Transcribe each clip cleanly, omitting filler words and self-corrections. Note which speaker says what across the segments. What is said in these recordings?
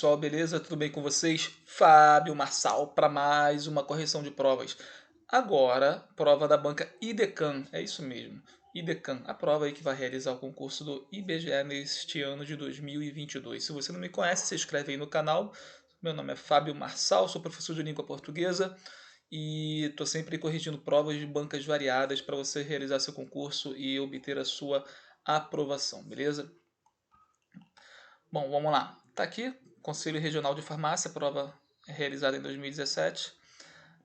Speaker 1: pessoal, beleza? Tudo bem com vocês? Fábio Marçal para mais uma correção de provas. Agora, prova da banca IDECAM, é isso mesmo, IDECAM, a prova aí que vai realizar o concurso do IBGE neste ano de 2022. Se você não me conhece, se inscreve aí no canal. Meu nome é Fábio Marçal, sou professor de língua portuguesa e estou sempre corrigindo provas de bancas variadas para você realizar seu concurso e obter a sua aprovação, beleza? Bom, vamos lá. Está aqui, Conselho Regional de Farmácia, prova realizada em 2017,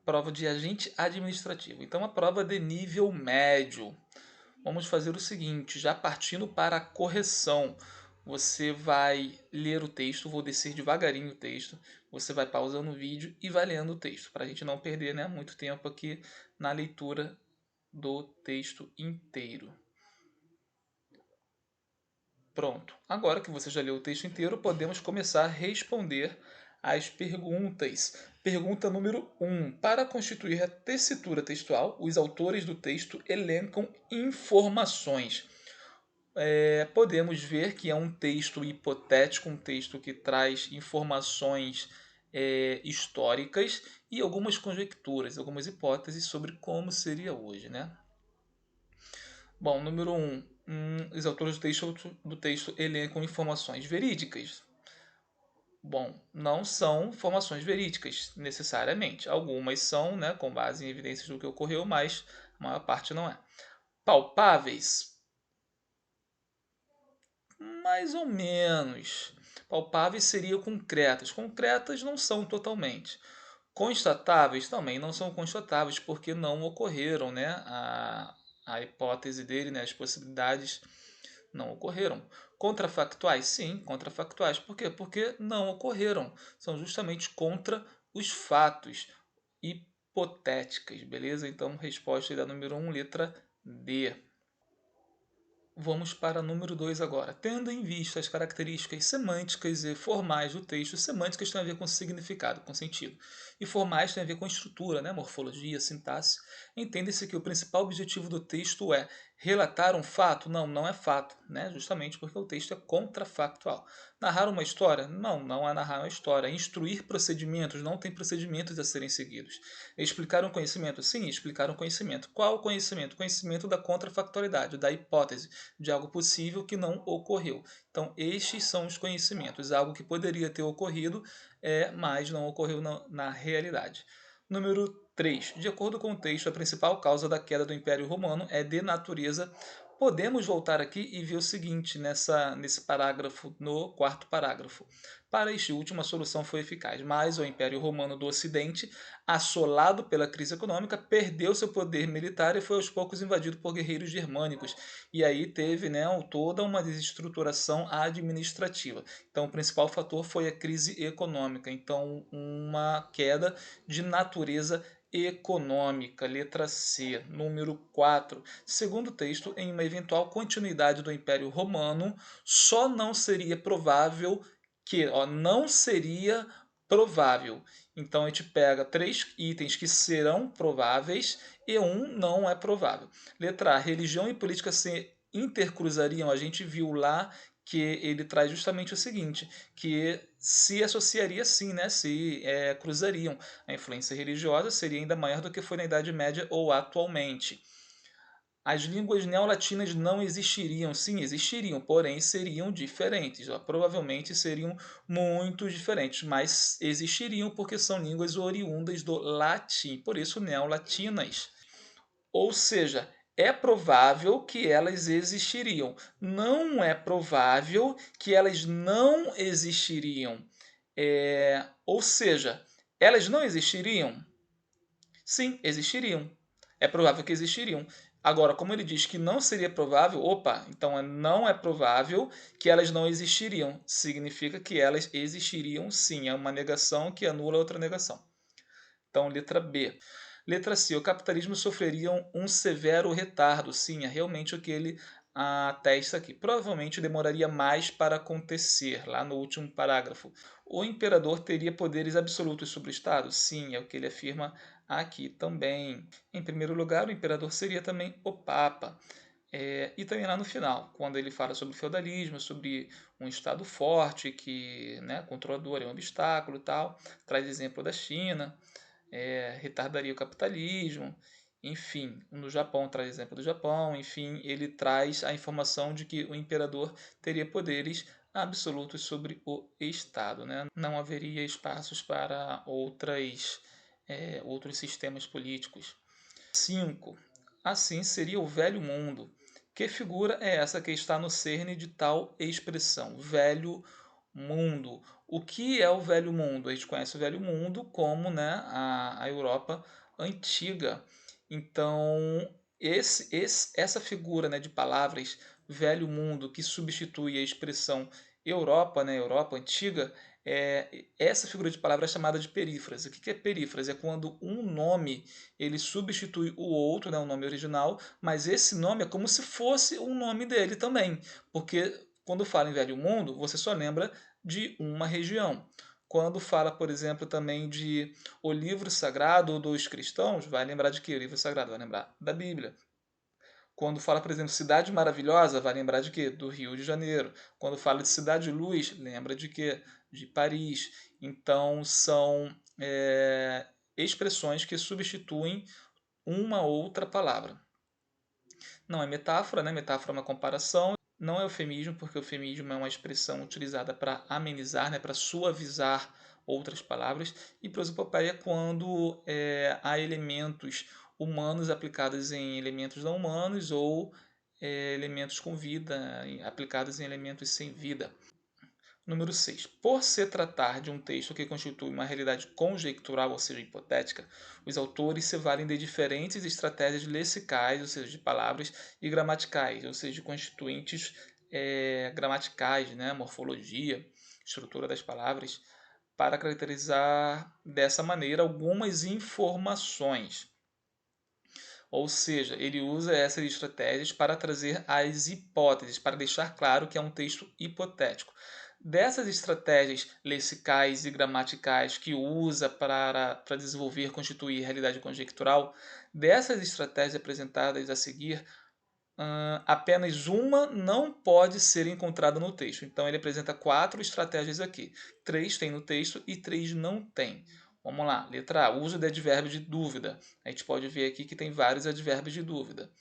Speaker 1: prova de agente administrativo. Então, a prova de nível médio. Vamos fazer o seguinte, já partindo para a correção. Você vai ler o texto, vou descer devagarinho o texto, você vai pausando o vídeo e vai lendo o texto, para a gente não perder, né, muito tempo aqui na leitura do texto inteiro. Pronto. Agora que você já leu o texto inteiro, podemos começar a responder as perguntas. Pergunta número 1. Para constituir a tessitura textual, os autores do texto elencam informações. Podemos ver que é um texto hipotético, um texto que traz informações históricas e algumas conjecturas, algumas hipóteses sobre como seria hoje, né? Bom, número 1. Os autores do texto elencam informações verídicas. Bom, não são informações verídicas, necessariamente. Algumas são, né, com base em evidências do que ocorreu, mas a maior parte não é. Palpáveis? Mais ou menos. Palpáveis seriam concretas. Concretas não são totalmente. Constatáveis também não são constatáveis, porque não ocorreram, né? A hipótese dele, né? As possibilidades não ocorreram. Contrafactuais? Sim, contrafactuais. Por quê? Porque não ocorreram. São justamente contra os fatos. Hipotéticas, beleza? Então, resposta da número 1, letra D. Vamos para número 2 agora. Tendo em vista as características semânticas e formais do texto, semânticas têm a ver com significado, com sentido, e formais têm a ver com estrutura, né? Morfologia, sintaxe. Entende-se que o principal objetivo do texto é relatar um fato? Não, não é fato, né? Justamente porque o texto é contrafactual. Narrar uma história? Não, não é narrar uma história. Instruir procedimentos? Não tem procedimentos a serem seguidos. Explicar um conhecimento? Sim, explicar um conhecimento. Qual o conhecimento? Conhecimento da contrafactualidade, da hipótese de algo possível que não ocorreu. Então, estes são os conhecimentos, algo que poderia ter ocorrido, mas não ocorreu na realidade. Número 3. De acordo com o texto, a principal causa da queda do Império Romano é de natureza. Podemos voltar aqui e ver o seguinte nesse parágrafo, no quarto parágrafo. Para este último, a solução foi eficaz, mas o Império Romano do Ocidente, assolado pela crise econômica, perdeu seu poder militar e foi aos poucos invadido por guerreiros germânicos. E aí teve, né, toda uma desestruturação administrativa. Então, o principal fator foi a crise econômica. Então, uma queda de natureza econômica, letra C, número 4. Segundo o texto, em uma eventual continuidade do Império Romano, só não seria provável que, não seria provável. Então a gente pega 3 itens que serão prováveis e um não é provável. Letra A, religião e política se intercruzariam. A gente viu lá que ele traz justamente o seguinte, que se associaria sim, né? Se cruzariam. A influência religiosa seria ainda maior do que foi na Idade Média ou atualmente. As línguas neolatinas não existiriam, sim, existiriam, porém seriam diferentes. Provavelmente seriam muito diferentes, mas existiriam porque são línguas oriundas do latim, por isso neolatinas. Ou seja, é provável que elas existiriam. Não é provável que elas não existiriam. Ou seja, elas não existiriam? Sim, existiriam. É provável que existiriam. Agora, como ele diz que não seria provável, opa, então não é provável que elas não existiriam. Significa que elas existiriam sim. É uma negação que anula outra negação. Então, letra B. Letra C. O capitalismo sofreria um severo retardo. Sim, é realmente o que ele atesta aqui. Provavelmente demoraria mais para acontecer, lá no último parágrafo. O imperador teria poderes absolutos sobre o Estado? Sim, é o que ele afirma aqui também. Em primeiro lugar, o imperador seria também o Papa. E também lá no final, quando ele fala sobre o feudalismo, sobre um Estado forte que, né, controlador é um obstáculo e tal, traz exemplo da China, retardaria o capitalismo, enfim, no Japão traz exemplo do Japão, enfim, ele traz a informação de que o imperador teria poderes absolutos sobre o Estado, né? Não haveria espaços para outros sistemas políticos. 5. Assim seria o velho mundo. Que figura é essa que está no cerne de tal expressão? Velho mundo. O que é o velho mundo? A gente conhece o velho mundo como, né, a Europa antiga. Então, essa figura, né, de palavras velho mundo que substitui a expressão Europa, né, Europa antiga, essa figura de palavra é chamada de perífrase. O que é perífrase? É quando um nome ele substitui o outro, né, o nome original, mas esse nome é como se fosse o nome dele também, porque quando fala em Velho Mundo, você só lembra de uma região. Quando fala, por exemplo, também de o livro sagrado dos cristãos, vai lembrar de quê? O livro sagrado vai lembrar da Bíblia. Quando fala, por exemplo, Cidade Maravilhosa, vai lembrar de quê? Do Rio de Janeiro. Quando fala de Cidade de Luz, lembra de quê? De Paris. Então, são expressões que substituem uma outra palavra. Não é metáfora, né? Metáfora é uma comparação. Não é eufemismo, porque eufemismo é uma expressão utilizada para amenizar, né? Para suavizar outras palavras. E prosopopeia é quando há elementos humanos aplicados em elementos não humanos ou elementos com vida aplicados em elementos sem vida. Número 6. Por se tratar de um texto que constitui uma realidade conjectural, ou seja, hipotética, os autores se valem de diferentes estratégias lexicais, ou seja, de palavras, e gramaticais, ou seja, de constituintes gramaticais, né? Morfologia, estrutura das palavras, para caracterizar dessa maneira algumas informações. Ou seja, ele usa essas estratégias para trazer as hipóteses, para deixar claro que é um texto hipotético. Dessas estratégias lexicais e gramaticais que usa para desenvolver, constituir realidade conjectural, dessas estratégias apresentadas a seguir, apenas uma não pode ser encontrada no texto. Então ele apresenta 4 estratégias aqui. 3 tem no texto e 3 não tem. Vamos lá, letra A, uso de advérbio de dúvida. A gente pode ver aqui que tem vários advérbios de dúvida.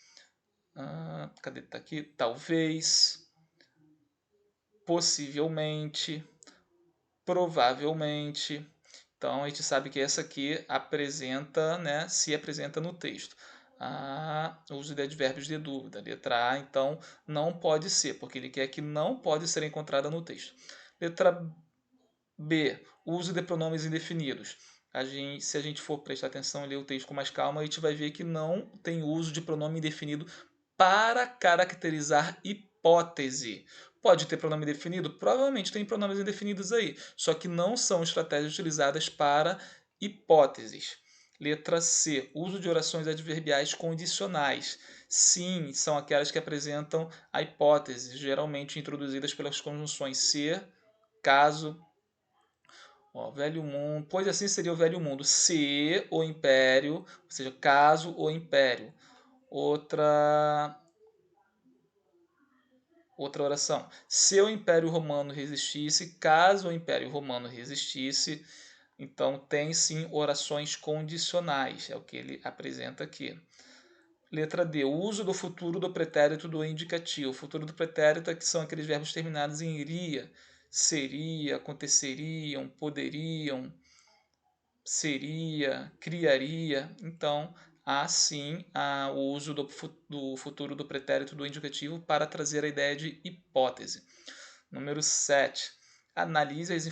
Speaker 1: Cadê? Tá aqui. Talvez, possivelmente, provavelmente. Então a gente sabe que essa aqui apresenta, né, se apresenta no texto. Uso de advérbios de dúvida. Letra A, então, não pode ser, porque ele quer que não pode ser encontrada no texto. Letra B, uso de pronomes indefinidos. Se a gente for prestar atenção e ler o texto com mais calma, a gente vai ver que não tem uso de pronome indefinido para caracterizar hipótese. Pode ter pronome indefinido? Provavelmente tem pronomes indefinidos aí, só que não são estratégias utilizadas para hipóteses. Letra C, uso de orações adverbiais condicionais. Sim, são aquelas que apresentam a hipótese, geralmente introduzidas pelas conjunções ser, caso. Ó, velho mundo, pois assim seria o velho mundo, se o império, ou seja, caso o império. Outra oração. Se o Império Romano resistisse, caso o Império Romano resistisse, então tem sim orações condicionais, é o que ele apresenta aqui. Letra D. O uso do futuro do pretérito do indicativo. O futuro do pretérito é que são aqueles verbos terminados em iria, seria, aconteceriam, poderiam, seria, criaria. Então, há sim o uso do futuro do pretérito do indicativo para trazer a ideia de hipótese. Número 7. Analise as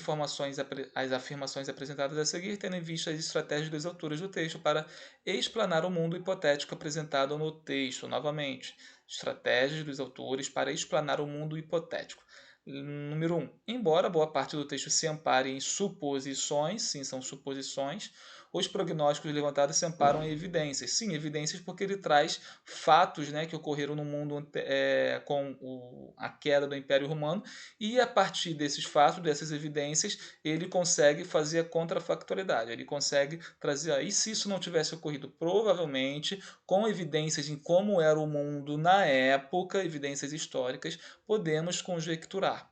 Speaker 1: afirmações apresentadas a seguir, tendo em vista as estratégias dos autores do texto para explanar o mundo hipotético apresentado no texto. Novamente, estratégias dos autores para explanar o mundo hipotético. Número 1. Embora boa parte do texto se ampare em suposições, sim, são suposições, os prognósticos levantados se amparam em evidências. Sim, evidências porque ele traz fatos, né, que ocorreram no mundo com a queda do Império Romano, e a partir desses fatos, dessas evidências, ele consegue fazer a contrafactualidade, ele consegue trazer, e se isso não tivesse ocorrido? Provavelmente, com evidências em como era o mundo na época, evidências históricas, podemos conjecturar.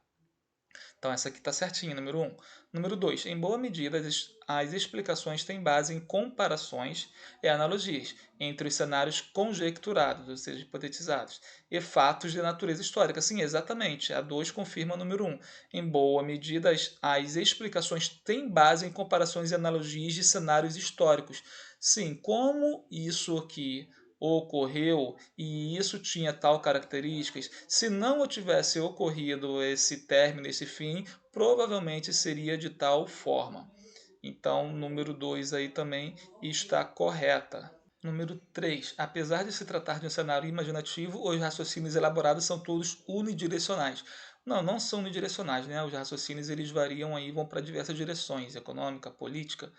Speaker 1: Então, essa aqui está certinha, número 1. Número 2. Em boa medida, as explicações têm base em comparações e analogias entre os cenários conjecturados, ou seja, hipotetizados, e fatos de natureza histórica. Sim, exatamente. A 2 confirma o número 1. Em boa medida, as explicações têm base em comparações e analogias de cenários históricos. Sim, como isso aqui ocorreu e isso tinha tal características, se não tivesse ocorrido esse término, esse fim, provavelmente seria de tal forma. Então, número 2 aí também está correta. Número 3. Apesar de se tratar de um cenário imaginativo, os raciocínios elaborados são todos unidirecionais. Não, não são unidirecionais, né? Os raciocínios eles variam aí, vão para diversas direções, econômica, política,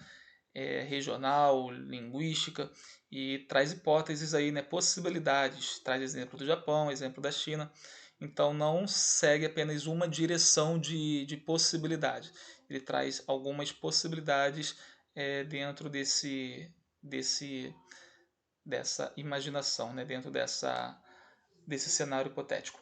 Speaker 1: regional, linguística, e traz hipóteses aí, né, possibilidades, traz exemplo do Japão, exemplo da China. Então não segue apenas uma direção de possibilidade. Ele traz algumas possibilidades dentro dessa imaginação, né, dentro desse cenário hipotético.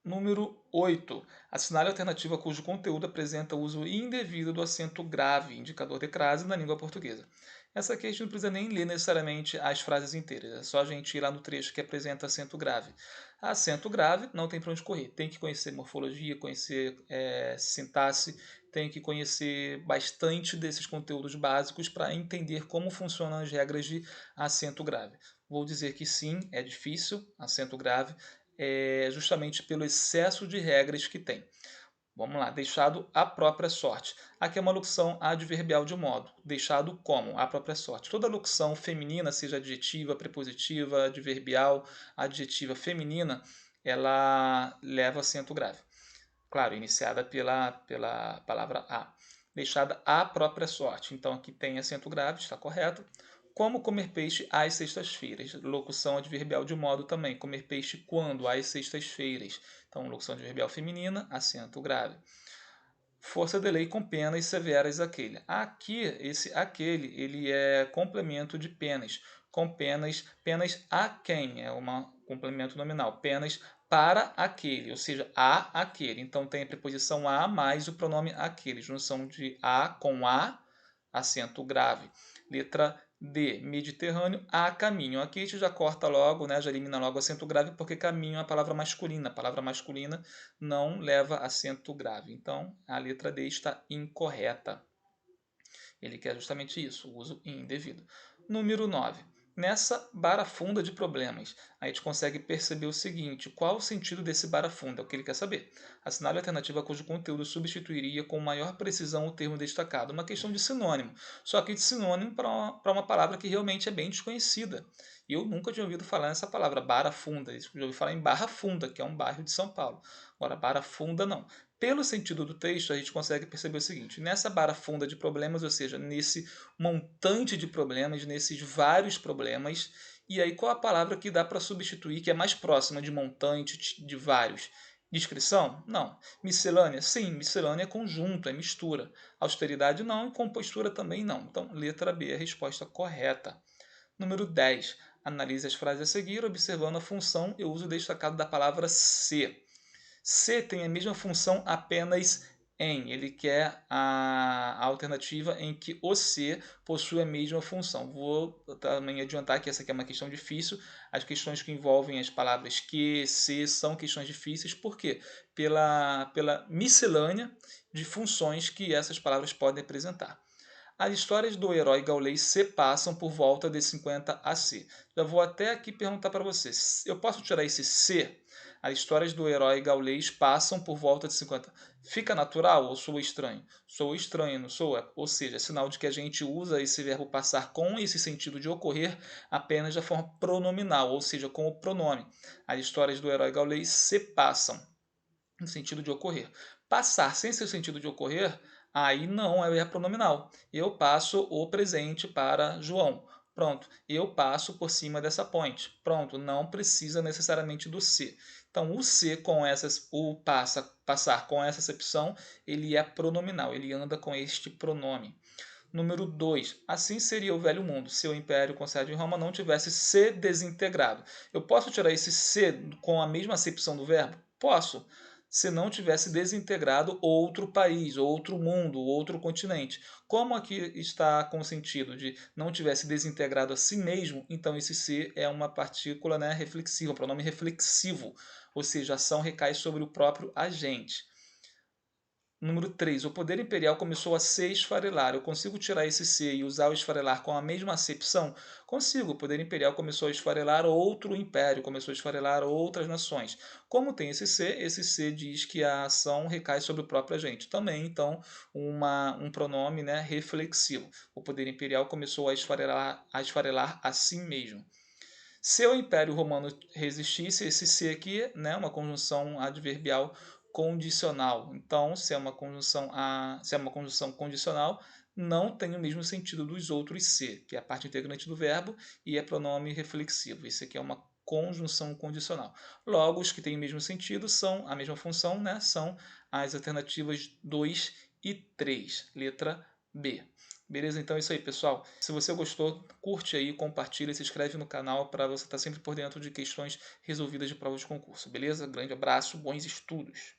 Speaker 1: Número 8. Assinale a alternativa cujo conteúdo apresenta o uso indevido do acento grave, indicador de crase, na língua portuguesa. Essa aqui a gente não precisa nem ler necessariamente as frases inteiras, é só a gente ir lá no trecho que apresenta acento grave. Acento grave não tem para onde correr, tem que conhecer morfologia, conhecer sintaxe, tem que conhecer bastante desses conteúdos básicos para entender como funcionam as regras de acento grave. Vou dizer que sim, é difícil, acento grave, justamente pelo excesso de regras que tem. Vamos lá, deixado à própria sorte. Aqui é uma locução adverbial de modo. Deixado como? À própria sorte. Toda locução feminina, seja adjetiva, prepositiva, adverbial, adjetiva feminina, ela leva acento grave. Claro, iniciada pela palavra a. Deixada à própria sorte. Então aqui tem acento grave, está correto. Como comer peixe às sextas-feiras. Locução adverbial de modo também. Comer peixe quando? Às sextas-feiras. Então, locução adverbial feminina, acento grave. Força de lei com penas severas aquele. Aqui, aquele, ele é complemento de penas. Com penas a quem? É um complemento nominal. Penas para aquele, ou seja, a aquele. Então tem a preposição a mais o pronome aquele. Junção de a com a, acento grave. Letra D, Mediterrâneo, a caminho. Aqui a gente já corta logo, né, já elimina logo o acento grave, porque caminho é uma palavra masculina. A palavra masculina não leva acento grave. Então, a letra D está incorreta. Ele quer justamente isso, o uso indevido. Número 9. Nessa barafunda de problemas, a gente consegue perceber o seguinte: qual o sentido desse barafunda? É o que ele quer saber. Assinale a alternativa cujo conteúdo substituiria com maior precisão o termo destacado. Uma questão de sinônimo. Só que de sinônimo para uma palavra que realmente é bem desconhecida. E eu nunca tinha ouvido falar nessa palavra, barafunda. Eu já ouvi falar em Barra Funda, que é um bairro de São Paulo. Agora, barafunda não. Pelo sentido do texto, a gente consegue perceber o seguinte: nessa barafunda de problemas, ou seja, nesse montante de problemas, nesses vários problemas, e aí qual a palavra que dá para substituir, que é mais próxima de montante, de vários? Descrição? Não. Miscelânea? Sim, miscelânea é conjunto, é mistura. Austeridade não, e compostura também não. Então, letra B é a resposta correta. Número 10. Analise as frases a seguir, observando a função e o uso destacado da palavra se. Se tem a mesma função apenas em. Ele quer a alternativa em que o se possui a mesma função. Vou também adiantar que essa aqui é uma questão difícil. As questões que envolvem as palavras que, se, são questões difíceis. Por quê? Pela miscelânea de funções que essas palavras podem apresentar. As histórias do herói gaulês se passam por volta de 50 AC. Já vou até aqui perguntar para você. Eu posso tirar esse se? As histórias do herói gaulês passam por volta de 50. Fica natural ou soa estranho? Soa estranho, não soa? Ou seja, é sinal de que a gente usa esse verbo passar com esse sentido de ocorrer apenas da forma pronominal, ou seja, com o pronome. As histórias do herói gaulês se passam no sentido de ocorrer. Passar sem ser o sentido de ocorrer, Aí não é pronominal. Eu passo o presente para João. Pronto. Eu passo por cima dessa ponte. Pronto. Não precisa necessariamente do se. Então, o se com essas, o passar com essa acepção, ele é pronominal. Ele anda com este pronome. Número 2. Assim seria o velho mundo, se o império com sede em Roma não tivesse se desintegrado. Eu posso tirar esse se com a mesma acepção do verbo? Posso. Se não tivesse desintegrado outro país, outro mundo, outro continente. Como aqui está com o sentido de não tivesse desintegrado a si mesmo, então esse se é uma partícula, né, reflexiva, um pronome reflexivo, ou seja, a ação recai sobre o próprio agente. Número 3. O poder imperial começou a se esfarelar. Eu consigo tirar esse se e usar o esfarelar com a mesma acepção? Consigo. O poder imperial começou a esfarelar outro império, começou a esfarelar outras nações. Como tem esse se diz que a ação recai sobre o próprio agente. Também, então, um pronome, né, reflexivo. O poder imperial começou a esfarelar a si mesmo. Se o Império Romano resistisse, esse se aqui, né, uma conjunção adverbial condicional. Então, se é uma conjunção condicional, não tem o mesmo sentido dos outros se, que é a parte integrante do verbo e é pronome reflexivo. Esse aqui é uma conjunção condicional. Logo, os que têm o mesmo sentido são a mesma função, né, são as alternativas 2 e 3, letra B. Beleza? Então é isso aí, pessoal. Se você gostou, curte aí, compartilha, se inscreve no canal para você estar sempre por dentro de questões resolvidas de provas de concurso. Beleza? Grande abraço, bons estudos!